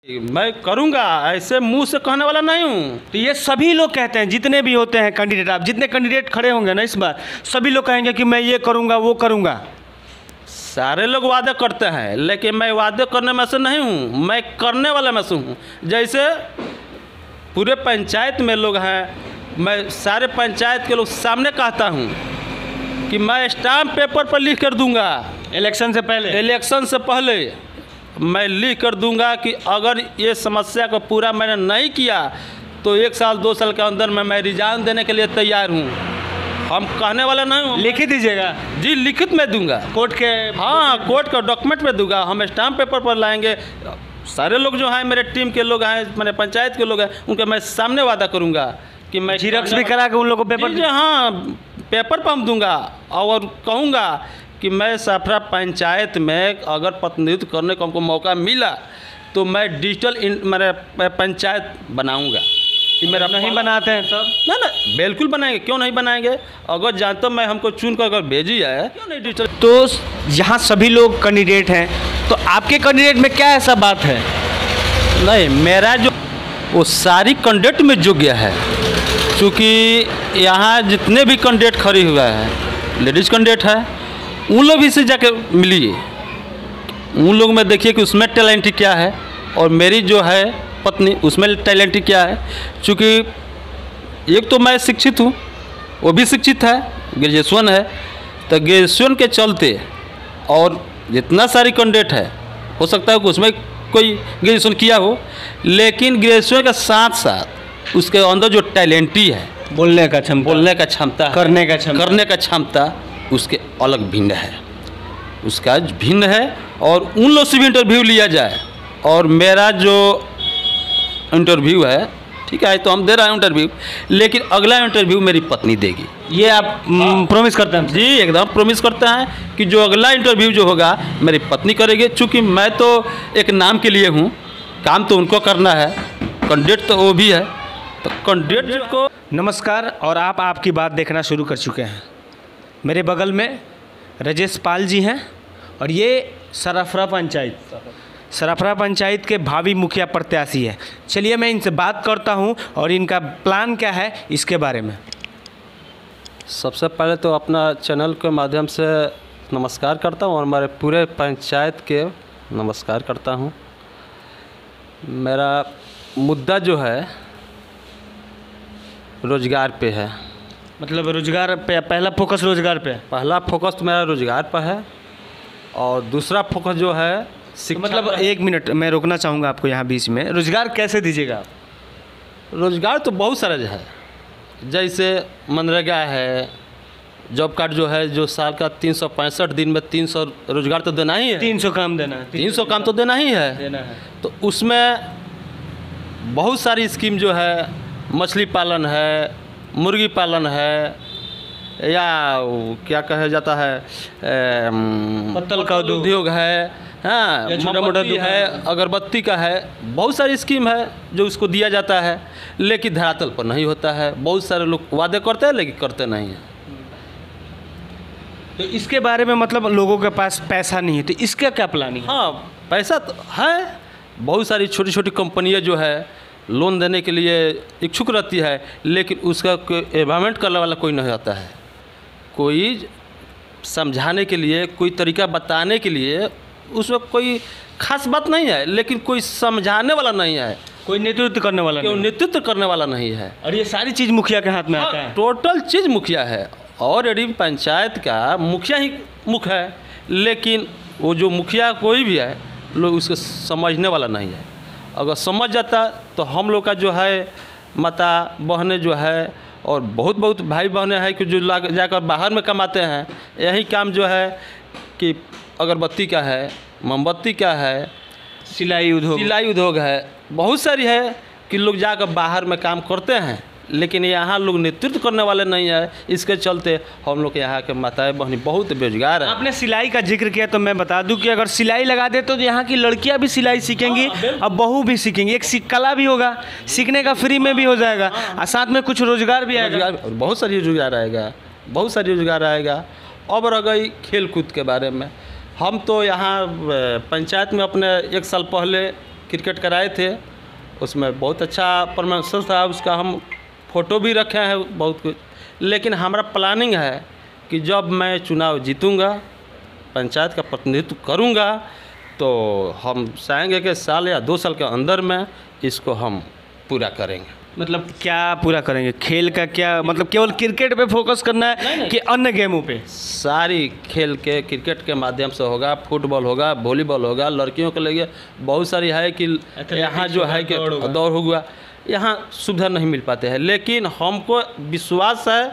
मैं करूंगा, ऐसे मुंह से कहने वाला नहीं हूँ। तो ये सभी लोग कहते हैं, जितने भी होते हैं कैंडिडेट, आप जितने कैंडिडेट खड़े होंगे ना इस बार, सभी लोग कहेंगे कि मैं ये करूंगा वो करूंगा। सारे लोग वादे करते हैं, लेकिन मैं वादे करने में से नहीं हूँ, मैं करने वाला में से हूँ। जैसे पूरे पंचायत में लोग हैं, मैं सारे पंचायत के लोग सामने कहता हूँ कि मैं स्टाम्प पेपर पर लिख कर दूंगा। इलेक्शन से पहले मैं लिख कर दूंगा कि अगर ये समस्या को पूरा मैंने नहीं किया तो 1 साल 2 साल के अंदर में मैं रिजाइन देने के लिए तैयार हूँ। हम कहने वाला नहीं हूँ। लिखित दीजिएगा जी, लिखित में दूंगा, कोर्ट के। हाँ, कोर्ट का डॉक्यूमेंट में दूंगा। हम स्टाम्प पेपर पर लाएंगे। सारे लोग जो हैं, मेरे टीम के लोग हैं, मैंने पंचायत के लोग हैं, उनके मैं सामने वादा करूंगा कि मैं झिरक्स भी करा के उन लोगों को पेपर। जी हाँ, पेपर पर हम दूंगा और कहूँगा कि मैं सफरा पंचायत में अगर प्रतिनिधित्व करने को हमको मौका मिला तो मैं डिजिटल मेरे पंचायत बनाऊंगा। कि मेरा नहीं बनाते हैं सब ना, बिल्कुल बनाएंगे, क्यों नहीं बनाएंगे। अगर जानते मैं हमको चुन कर अगर भेजी है, क्यों नहीं डिजिटल। तो यहाँ सभी लोग कैंडिडेट हैं, तो आपके कैंडिडेट में क्या ऐसा बात है? नहीं, मेरा जो वो सारी कैंडिडेट में योग्य है, क्योंकि यहाँ जितने भी कैंडिडेट खड़े हुए हैं, लेडीज़ कैंडिडेट है, उन लोग भी से जाके मिलिए, उन लोग में देखिए कि उसमें टैलेंट क्या है और मेरी जो है पत्नी उसमें टैलेंट क्या है। क्योंकि एक तो मैं शिक्षित हूँ, वो भी शिक्षित है, ग्रेजुएशन है, तो ग्रेजुएशन के चलते और जितना सारी कैंडिडेट है, हो सकता है कि उसमें कोई ग्रेजुएशन किया हो, लेकिन ग्रेजुएशन के साथ साथ उसके अंदर जो टैलेंटी है, बोलने का क्षमता, करने का क्षमता उसके अलग भिन्न है, उसका भिन्न है। और उन लोग से भी इंटरव्यू लिया जाए, और मेरा जो इंटरव्यू है, ठीक है, तो हम दे रहे हैं इंटरव्यू, लेकिन अगला इंटरव्यू मेरी पत्नी देगी। ये आप प्रॉमिस करते हैं? जी, एकदम प्रॉमिस करते हैं कि जो अगला इंटरव्यू जो होगा मेरी पत्नी करेगी। चूँकि मैं तो एक नाम के लिए हूँ, काम तो उनको करना है, कैंडिडेट तो वो भी है, तो कैंडिडेट को। नमस्कार, और आप आपकी बात देखना शुरू कर चुके हैं। मेरे बगल में राजेश पाल जी हैं, और ये सरफरा पंचायत के भावी मुखिया प्रत्याशी है। चलिए मैं इनसे बात करता हूं और इनका प्लान क्या है इसके बारे में। सबसे पहले तो अपना चैनल के माध्यम से नमस्कार करता हूं और हमारे पूरे पंचायत के नमस्कार करता हूं। मेरा मुद्दा जो है रोज़गार पे है। मतलब रोज़गार पे पहला फोकस रोज़गार पे है? पहला फोकस तो मेरा रोज़गार पर है, और दूसरा फोकस जो है शिक्षा। मतलब 1 मिनट मैं रोकना चाहूँगा आपको यहाँ बीच में। रोज़गार कैसे दीजिएगा आप? रोज़गार तो बहुत सारा जो है, जैसे मनरेगा है, जॉब कार्ड जो है, जो साल का 365 दिन में 300 रोज़गार तो देना ही है। 300 काम देना है। 300 काम तो देना ही है। तो उसमें बहुत सारी स्कीम जो है, मछली पालन है, मुर्गी पालन है, या क्या कहा जाता है, पत्तल का उद्योग है, हाँ, छोटा मोटा है, अगरबत्ती का है, बहुत सारी स्कीम है जो उसको दिया जाता है, लेकिन धरातल पर नहीं होता है। बहुत सारे लोग वादे करते हैं लेकिन करते नहीं हैं। तो इसके बारे में मतलब लोगों के पास पैसा नहीं है, तो इसका क्या प्लानिंग है? हाँ, पैसा तो है, बहुत सारी छोटी छोटी कंपनियाँ जो है लोन देने के लिए इच्छुक रहती है, लेकिन उसका एवॉल्वमेंट करने वाला कोई नहीं आता है, कोई समझाने के लिए, कोई तरीका बताने के लिए उसमें कोई खास बात नहीं है, लेकिन कोई समझाने वाला नहीं है, कोई नेतृत्व करने वाला नहीं, नेतृत्व करने वाला नहीं है। और ये सारी चीज़ मुखिया के हाथ में आता है। टोटल चीज़ मुखिया है, और यदि पंचायत का मुखिया ही मुख्य है, लेकिन वो जो मुखिया कोई भी है, लोग उसको समझने वाला नहीं है। अगर समझ जाता तो हम लोग का जो है माता बहनें जो है, और बहुत भाई बहनें हैं कि जो जाकर बाहर में कमाते हैं, यही काम जो है कि अगरबत्ती का है, मोमबत्ती का है, सिलाई उद्योग है, बहुत सारी है कि लोग जाकर बाहर में काम करते हैं, लेकिन यहाँ लोग नेतृत्व करने वाले नहीं है। इसके चलते हम लोग यहाँ के माताएं बहनी बहुत बेरोजगार है। आपने सिलाई का जिक्र किया, तो मैं बता दूं कि अगर सिलाई लगा दे तो यहाँ की लड़कियाँ भी सिलाई सीखेंगी और बहू भी सीखेंगी। एक कला भी होगा, सीखने का फ्री में भी हो जाएगा, और साथ में कुछ रोजगार भी आएगा। बहुत सारी रोजगार आएगा। और रह गई खेल कूद के बारे में, हम तो यहाँ पंचायत में अपने 1 साल पहले क्रिकेट कराए थे, उसमें बहुत अच्छा परफॉर्मेंस था, उसका हम फ़ोटो भी रखे हैं बहुत कुछ। लेकिन हमारा प्लानिंग है कि जब मैं चुनाव जीतूँगा, पंचायत का प्रतिनिधित्व करूँगा, तो हम चाहेंगे कि साल या 2 साल के अंदर में इसको हम पूरा करेंगे। मतलब क्या पूरा करेंगे? खेल का क्या मतलब केवल क्रिकेट पे फोकस करना है कि अन्य गेमों पे? सारी खेल के क्रिकेट के माध्यम से होगा, फुटबॉल होगा, वॉलीबॉल होगा, लड़कियों के लिए बहुत सारी है कि यहाँ जो है कि दौड़ होगा, यहाँ सुविधा नहीं मिल पाते हैं। लेकिन हमको विश्वास है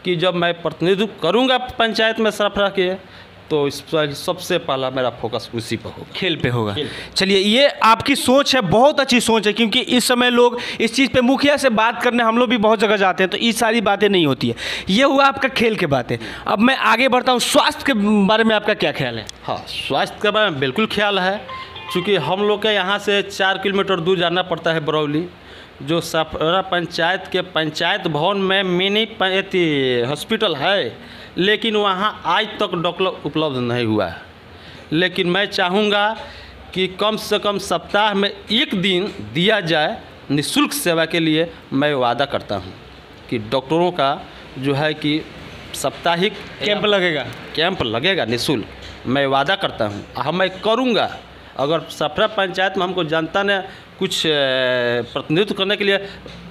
कि जब मैं प्रतिनिधित्व करूँगा पंचायत में सरफरा के, तो इस पर सबसे पहला मेरा फोकस उसी पर होगा, खेल पे होगा। चलिए, ये आपकी सोच है, बहुत अच्छी सोच है, क्योंकि इस समय लोग इस चीज़ पे मुखिया से बात करने हम लोग भी बहुत जगह जाते हैं, तो ये सारी बातें नहीं होती है। ये हुआ आपका खेल के बातें। अब मैं आगे बढ़ता हूँ, स्वास्थ्य के बारे में आपका क्या ख्याल है? हाँ, स्वास्थ्य के बारे में बिल्कुल ख्याल है, क्योंकि हम लोग के यहाँ से 4 किलोमीटर दूर जाना पड़ता है बरौली, जो सरफरा पंचायत के पंचायत भवन में मिनी हॉस्पिटल है, लेकिन वहाँ आज तक डॉक्टर उपलब्ध नहीं हुआ है। लेकिन मैं चाहूँगा कि कम से कम सप्ताह में 1 दिन दिया जाए निःशुल्क सेवा के लिए। मैं वादा करता हूँ कि डॉक्टरों का जो है कि साप्ताहिक कैंप लगेगा निःशुल्क। मैं वादा करता हूँ, हाँ मैं करूँगा। अगर सरफरा पंचायत में हमको जनता ने कुछ प्रतिनिधित्व करने के लिए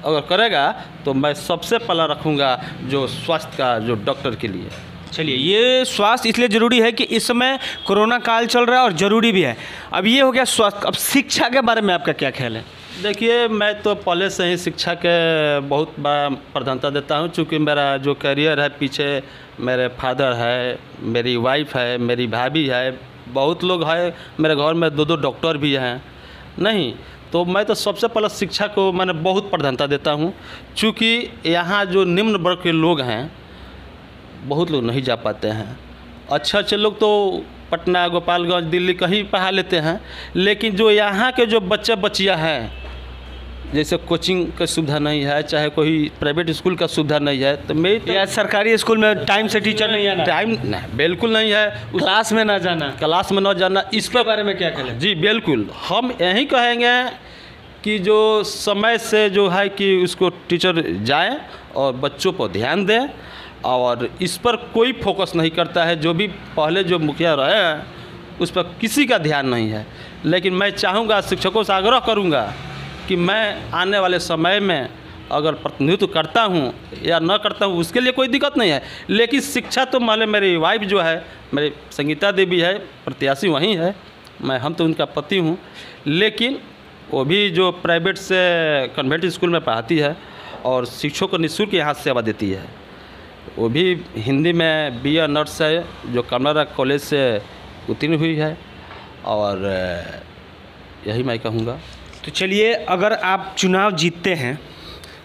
अगर करेगा, तो मैं सबसे पहला रखूँगा जो स्वास्थ्य का जो डॉक्टर के लिए। चलिए, ये स्वास्थ्य इसलिए ज़रूरी है कि इस समय कोरोना काल चल रहा है और ज़रूरी भी है। अब ये हो गया स्वास्थ्य। अब शिक्षा के बारे में आपका क्या ख्याल है? देखिए, मैं तो पहले से ही शिक्षा के बहुत बड़ा प्राधान्यता देता हूँ, चूँकि मेरा जो करियर है, पीछे मेरे फादर है, मेरी वाइफ है, मेरी भाभी है, बहुत लोग हैं मेरे घर में, 2 डॉक्टर भी हैं। नहीं तो मैं तो सबसे पहले शिक्षा को मैंने बहुत प्राधान्यता देता हूँ, चूँकि यहाँ जो निम्न वर्ग के लोग हैं, बहुत लोग नहीं जा पाते हैं। अच्छे लोग तो पटना, गोपालगंज, दिल्ली कहीं पढ़ा लेते हैं, लेकिन जो यहाँ के जो बच्चे बच्चियाँ हैं, जैसे कोचिंग का सुविधा नहीं है, चाहे कोई प्राइवेट स्कूल का सुविधा नहीं है, तो मैं तो या सरकारी स्कूल में टाइम से टीचर नहीं आना, टाइम नहीं, बिल्कुल नहीं है, क्लास में ना जाना, इस पर बारे में क्या कहें? जी बिल्कुल, हम यही कहेंगे कि जो समय से जो है कि उसको टीचर जाए और बच्चों पर ध्यान दें, और इस पर कोई फोकस नहीं करता है। जो भी पहले जो मुखिया रहे हैं, उस पर किसी का ध्यान नहीं है। लेकिन मैं चाहूँगा, शिक्षकों से आग्रह करूँगा कि मैं आने वाले समय में अगर प्रतिनिधित्व करता हूँ या न करता हूँ, उसके लिए कोई दिक्कत नहीं है। लेकिन शिक्षा तो मान मेरी वाइफ जो है, मेरी संगीता देवी है, प्रत्याशी वहीं है, हम तो उनका पति हूँ। लेकिन वो भी जो प्राइवेट से कन्वेंट स्कूल में पढ़ाती है और शिक्षकों को निःशुल्क यहाँ सेवा देती है। वो भी हिंदी में BA नर्स है, जो कमला कॉलेज से उत्तीर्ण हुई है, और यही मैं कहूँगा। तो चलिए, अगर आप चुनाव जीतते हैं,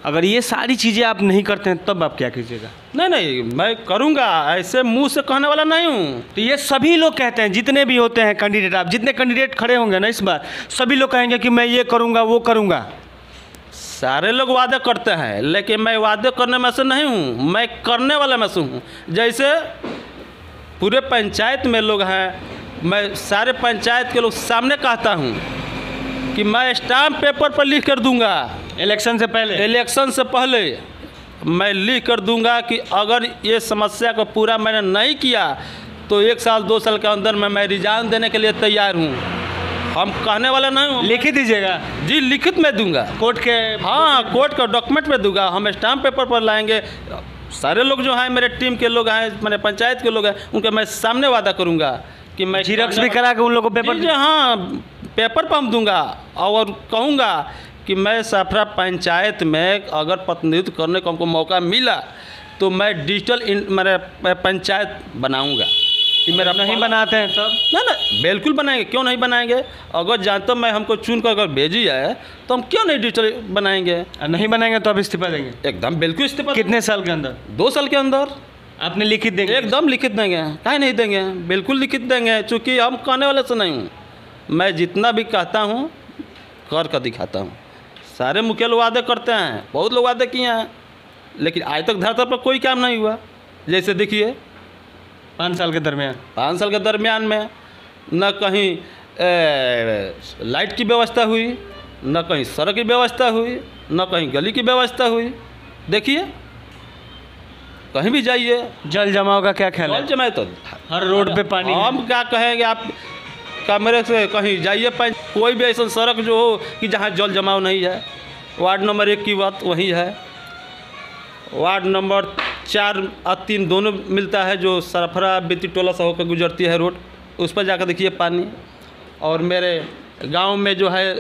अगर ये सारी चीज़ें आप नहीं करते हैं, तब आप क्या कीजिएगा? नहीं, मैं करूँगा, ऐसे मुंह से कहने वाला नहीं हूँ। तो ये सभी लोग कहते हैं, जितने भी होते हैं कैंडिडेट, आप जितने कैंडिडेट खड़े होंगे ना इस बार, सभी लोग कहेंगे कि मैं ये करूँगा, वो करूँगा। सारे लोग वादे करते हैं, लेकिन मैं वादे करने में से नहीं हूँ, मैं करने वाला में से हूँ। जैसे पूरे पंचायत में लोग हैं, मैं सारे पंचायत के लोग सामने कहता हूँ कि मैं स्टाम्प पेपर पर लिख कर दूंगा, इलेक्शन से पहले मैं लिख कर दूंगा कि अगर ये समस्या को पूरा मैंने नहीं किया, तो 1 साल 2 साल के अंदर में मैं रिजाइन देने के लिए तैयार हूँ। हम कहने वाला नहीं हूँ। लिखित दीजिएगा? जी, लिखित में दूंगा, कोर्ट के, हाँ कोर्ट का डॉक्यूमेंट में दूंगा। हम स्टाम्प पेपर पर लाएंगे। सारे लोग जो हैं, मेरे टीम के लोग हैं, मैंने पंचायत के लोग हैं, उनके मैं सामने वादा करूंगा कि मैं झिरक्स भी करा के उन लोगों को पेपर, हाँ पेपर पर हम दूंगा, और कहूँगा कि मैं सरफरा पंचायत में अगर प्रतिनिधित्व करने को हमको मौका मिला, तो मैं डिजिटल मेरे पंचायत बनाऊँगा। मेरा नहीं बनाते हैं तब? ना बिल्कुल बनाएंगे, क्यों नहीं बनाएंगे। अगर जानते मैं हमको चुन कर अगर भेजी है, तो हम क्यों नहीं डिजिटल बनाएंगे। नहीं बनाएंगे तो आप इस्तीफा देंगे? एकदम बिल्कुल इस्तीफा। कितने साल के अंदर? 2 साल के अंदर। आपने लिखित देंगे? एकदम लिखित देंगे, काहे नहीं देंगे, बिल्कुल लिखित देंगे। चूँकि हम कहने वाले से नहीं हूँ, मैं जितना भी कहता हूँ कर दिखाता हूँ। सारे मुखिया लोग वादे करते हैं, बहुत लोग वादे किए हैं, लेकिन आज तक धरातल पर कोई काम नहीं हुआ। जैसे देखिए 5 साल के दरमियान, 5 साल के दरमियान में न कहीं लाइट की व्यवस्था हुई, न कहीं सड़क की व्यवस्था हुई, न कहीं गली की व्यवस्था हुई। देखिए कहीं भी जाइए, जल जमाव का क्या ख्याल है? जल जमाए तो हर रोड पे पानी है। हम क्या कहेंगे, आप कैमरे से कहीं जाइए, कोई भी ऐसा सड़क जो हो कि जहाँ जल जमाव नहीं है। वार्ड नंबर 1 की बात वही है, वार्ड नंबर 4 और 3 दोनों मिलता है, जो सरफरा बेती टोला से होकर गुजरती है रोड, उस पर जाकर देखिए पानी। और मेरे गांव में जो है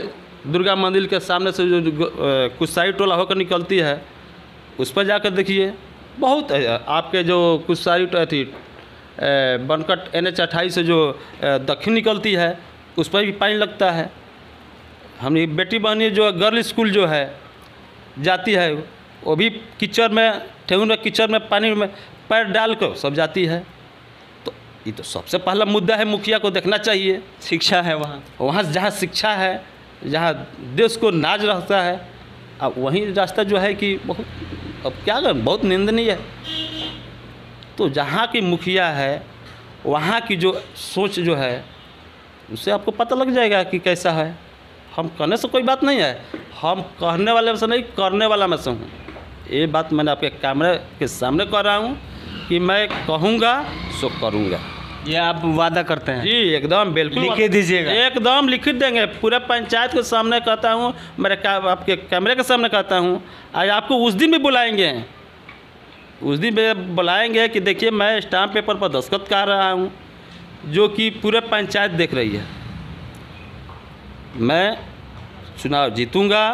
दुर्गा मंदिर के सामने से जो कुसाई टोला होकर निकलती है, उस पर जाकर देखिए बहुत आपके जो कुसाई थी बनकट NH 28 से जो दक्षिण निकलती है, उस पर भी पानी लगता है। हमारी बेटी बहनी जो गर्ल स्कूल जो है जाती है, वो भी कीचड़ में, ठेहुन में कीचड़ में पानी में पैर डाल कर सब जाती है। तो ये तो सबसे पहला मुद्दा है, मुखिया को देखना चाहिए। शिक्षा है वहाँ जहाँ शिक्षा है, जहाँ देश को नाज रहता है, अब वहीं रास्ता जो है कि बहुत, अब क्या करें, बहुत निंदनीय है। तो जहाँ की मुखिया है, वहाँ की जो सोच जो है, उससे आपको पता लग जाएगा कि कैसा है। हम कहने से कोई बात नहीं है, हम कहने वाले में से नहीं, करने वाला में से हूँ। ये बात मैंने आपके कैमरे के सामने कह रहा हूँ कि मैं कहूँगा सो करूँगा। ये आप वादा करते हैं? जी एकदम, बिल्कुल लिख दीजिएगा। एकदम लिख देंगे, पूरे पंचायत के सामने कहता हूँ, मेरे आपके कैमरे के सामने कहता हूँ। आज आपको उस दिन भी बुलाएंगे, उस दिन भी बुलाएंगे कि देखिए मैं स्टाम्प पेपर पर दस्तखत कर रहा हूँ, जो कि पूरे पंचायत देख रही है। मैं चुनाव जीतूँगा,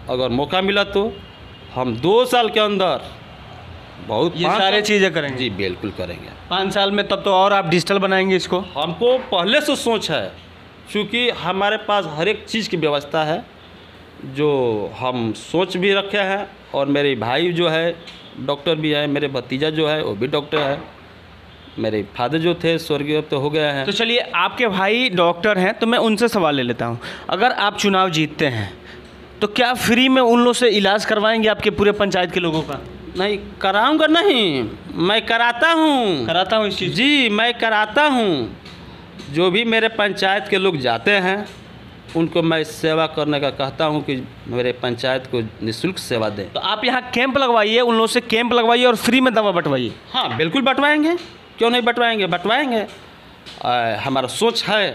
अगर मौका मिला तो हम 2 साल के अंदर बहुत ये सारे चीज़ें करेंगे। जी बिल्कुल करेंगे 5 साल में। तब तो और आप डिजिटल बनाएंगे इसको? हमको पहले से सोच है, क्योंकि हमारे पास हर एक चीज़ की व्यवस्था है, जो हम सोच भी रखे हैं। और मेरे भाई जो है डॉक्टर भी है, मेरे भतीजा जो है वो भी डॉक्टर है, मेरे फादर जो थे स्वर्गीय तो हो गए हैं। तो चलिए, आपके भाई डॉक्टर हैं, तो मैं उनसे सवाल ले लेता हूँ। अगर आप चुनाव जीतते हैं तो क्या फ्री में उन लोगों से इलाज करवाएंगे आपके पूरे पंचायत के लोगों का? नहीं कराऊंगा, नहीं, मैं कराता हूँ। कराता हूँ इस चीज़? जी मैं कराता हूँ। जो भी मेरे पंचायत के लोग जाते हैं, उनको मैं सेवा करने का कहता हूँ कि मेरे पंचायत को निःशुल्क सेवा दें। तो आप यहाँ कैंप लगवाइए, उन लोगों से कैंप लगवाइए और फ्री में दवा बंटवाइए। हाँ बिल्कुल बंटवाएंगे, क्यों नहीं बंटवाएंगे, बंटवाएंगे। हमारा सोच है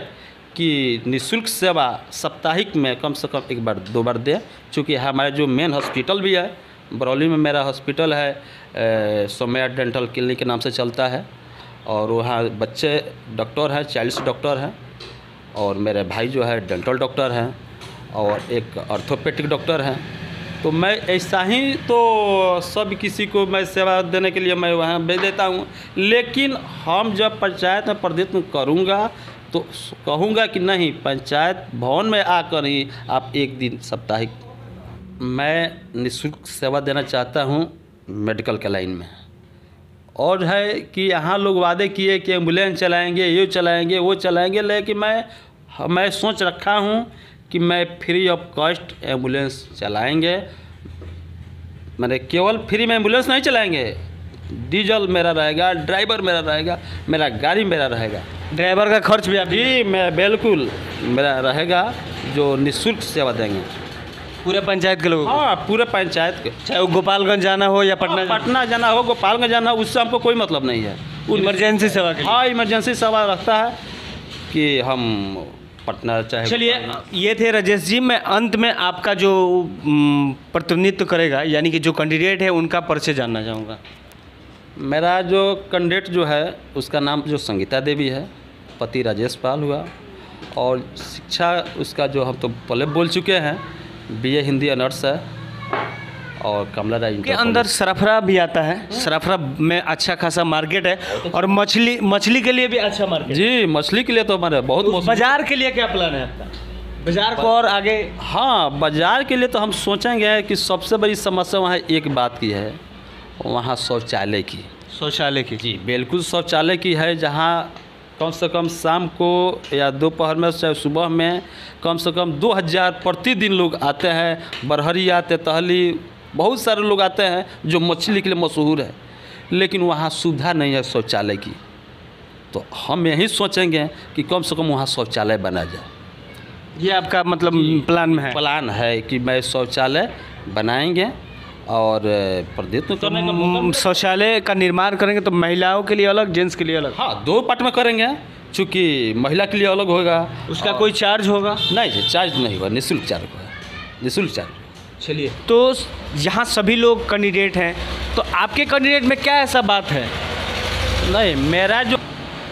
कि निःशुल्क सेवा साप्ताहिक में कम से कम 1 बार 2 बार दें, क्योंकि हमारे जो मेन हॉस्पिटल भी है बरौली में, मेरा हॉस्पिटल है सोम्या डेंटल क्लिनिक के नाम से चलता है, और वहाँ बच्चे डॉक्टर हैं, 40 डॉक्टर हैं, और मेरे भाई जो है डेंटल डॉक्टर हैं, और एक ऑर्थोपेडिक डॉक्टर हैं। तो मैं ऐसा ही तो सब किसी को मैं सेवा देने के लिए मैं वहाँ भेज देता हूँ। लेकिन हम जब पंचायत में प्रतिनिधित्व करूँगा तो कहूँगा कि नहीं, पंचायत भवन में आकर ही आप 1 दिन साप्ताहिक, मैं निःशुल्क सेवा देना चाहता हूँ मेडिकल के लाइन में। और है कि यहाँ लोग वादे किए कि एम्बुलेंस चलाएंगे, ये चलाएंगे, वो चलाएंगे, लेकिन मैं सोच रखा हूँ कि मैं फ्री ऑफ कॉस्ट एम्बुलेंस चलाएंगे। मैंने केवल फ्री में एम्बुलेंस नहीं चलाएंगे, डीजल मेरा रहेगा, ड्राइवर मेरा रहेगा, मेरा गाड़ी मेरा रहेगा, ड्राइवर का खर्च भी आप? जी मैं बिल्कुल मेरा रहेगा, जो निःशुल्क सेवा देंगे पूरे पंचायत के लोगों को? हाँ पूरे पंचायत के, चाहे वो गोपालगंज जाना हो या पटना जाना हो, गोपालगंज जाना हो, उससे हमको कोई मतलब नहीं है। इमरजेंसी सेवा के लिए? हाँ इमरजेंसी सेवा रखता है कि हम पटना चाहे। चलिए, ये थे राजेश जी। मैं अंत में आपका जो प्रतिनिधित्व करेगा, यानी कि जो कैंडिडेट है, उनका परिचय जानना चाहूँगा। मेरा जो कैंडिडेट जो है उसका नाम जो संगीता देवी है, पति राजेश पाल हुआ, और शिक्षा उसका जो हम तो पहले बोल चुके हैं, BA हिंदी ऑनर्स है, और कमला राय के अंदर सरफरा भी आता है। सरफरा में अच्छा खासा मार्केट है, और मछली के लिए भी अच्छा मार्केट। जी मछली के लिए तो हमारे बहुत। बाजार के लिए क्या प्लान है आपका? बाजार को और आगे? हाँ बाजार के लिए तो हम सोचेंगे कि सबसे बड़ी समस्या वहाँ एक बात की है, वहाँ शौचालय की। शौचालय की? जी बिल्कुल शौचालय की है, जहाँ कम से कम शाम को या दोपहर में चाहे सुबह में कम से कम 2000 प्रतिदिन लोग आते हैं। बरहरी आते, तहली, बहुत सारे लोग आते हैं जो मछली के लिए मशहूर है, लेकिन वहाँ सुविधा नहीं है शौचालय की। तो हम यही सोचेंगे कि कम से कम वहाँ शौचालय बना जाए। ये आपका मतलब प्लान में है? प्लान है कि मैं शौचालय बनाएंगे और प्रयत्न करने का मौका। शौचालय का निर्माण करेंगे तो महिलाओं के लिए अलग, जेंट्स के लिए अलग? हाँ, 2 पार्ट में करेंगे, चूँकि महिला के लिए अलग होगा। उसका कोई चार्ज होगा? नहीं, चार्ज नहीं होगा, निःशुल्क चार्ज होगा, निःशुल्क चार्ज। चलिए, तो यहाँ सभी लोग कैंडिडेट हैं, तो आपके कैंडिडेट में क्या ऐसा बात है? नहीं, मेरा जो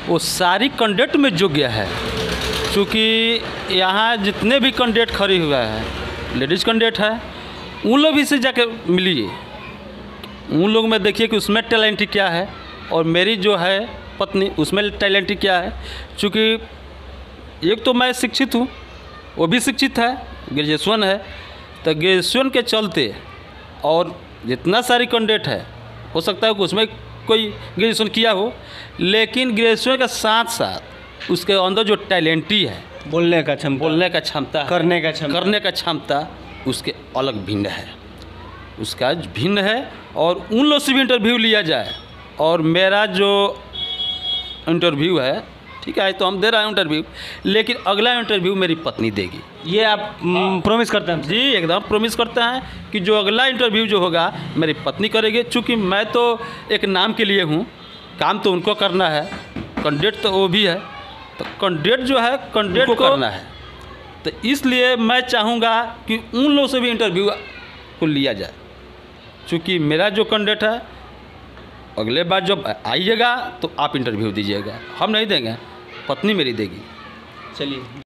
वो सारी कैंडिडेट में योग्य है, क्योंकि यहाँ जितने भी कैंडिडेट खड़े हुए हैं लेडीज़ कैंडिडेट है, उन लोग भी से जाके मिलिए, उन लोग में देखिए कि उसमें टैलेंट क्या है और मेरी जो है पत्नी उसमें टैलेंट क्या है। क्योंकि एक तो मैं शिक्षित हूँ, वो भी शिक्षित है, ग्रेजुएशन है, तो ग्रेजुएशन के चलते और जितना सारी कैंडिडेट है हो सकता है कि उसमें कोई ग्रेजुएशन किया हो, लेकिन ग्रेजुएशन के साथ साथ उसके अंदर जो टैलेंटी है, बोलने का क्षमता, करने का क्षमता उसके अलग भिन्न है, उसका भिन्न है। और उन लोग से भी इंटरव्यू लिया जाए, और मेरा जो इंटरव्यू है, ठीक है, तो हम दे रहे हैं इंटरव्यू, लेकिन अगला इंटरव्यू मेरी पत्नी देगी। ये आप प्रॉमिस करते हैं? जी, एकदम प्रॉमिस करते हैं कि जो अगला इंटरव्यू जो होगा मेरी पत्नी करेगी। चूँकि मैं तो एक नाम के लिए हूँ, काम तो उनको करना है, कैंडिडेट तो वो भी है, तो कैंडिडेट जो है कैंडिडेट को करना है। तो इसलिए मैं चाहूँगा कि उन लोगों से भी इंटरव्यू को लिया जाए, क्योंकि मेरा जो कैंडिडेट है अगले बार जब आइएगा तो आप इंटरव्यू दीजिएगा, हम नहीं देंगे, पत्नी मेरी देगी। चलिए।